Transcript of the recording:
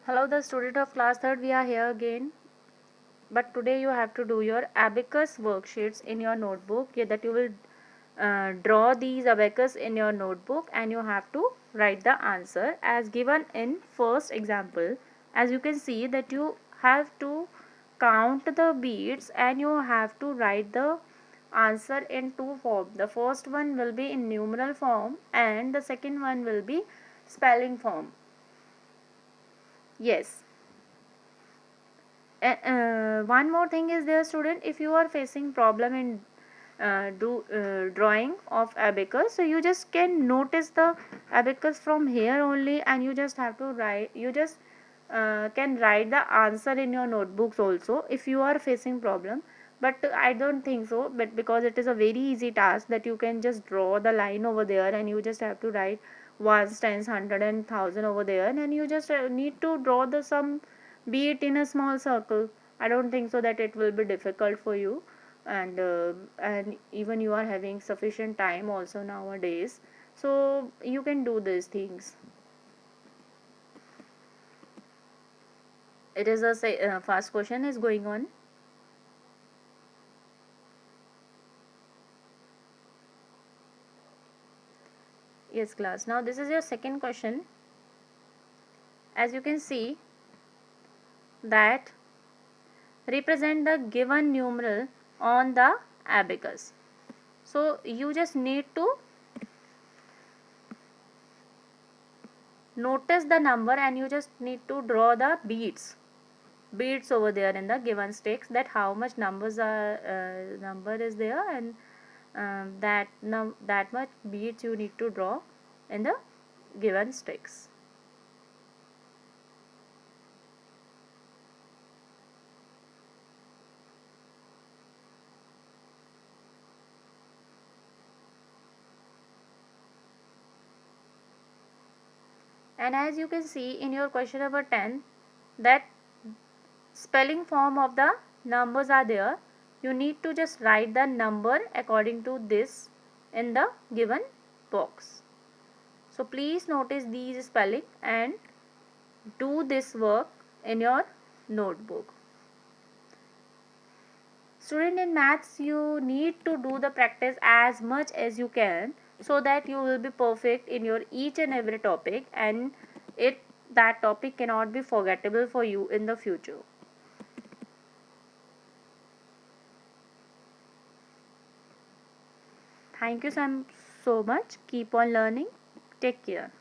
Hello, the student of class 3rd, we are here again. But today you have to do your abacus worksheets in your notebook. That you will draw these abacus in your notebook and you have to write the answer as given in first example. As you can see that you have to count the beads and you have to write the answer in two forms. The first one will be in numeral form and the second one will be spelling form. Yes. One more thing is there, student, if you are facing problem in drawing of abacus, so you just can notice the abacus from here only and you just have to write, you just can write the answer in your notebooks also if you are facing problem. But I don't think so, but because it is a very easy task that you can just draw the line over there and you just have to write ones, tens, hundred and thousand over there, and you just need to draw the some be it in a small circle. I don't think so that it will be difficult for you, and even you are having sufficient time also nowadays, so you can do these things. It is a fast question is going on. Yes class, now this is your second question. As you can see that represent the given numeral on the abacus. So you just need to notice the number and you just need to draw the beads over there in the given sticks, that how much numbers are number is there, and that much beads you need to draw in the given sticks. And as you can see in your question number 10 that spelling form of the numbers are there, you need to just write the number according to this in the given box. So please notice these spelling and do this work in your notebook. Student, in maths you need to do the practice as much as you can so that you will be perfect in your each and every topic, and that topic cannot be forgettable for you in the future. Thank you so much. Keep on learning. Take care.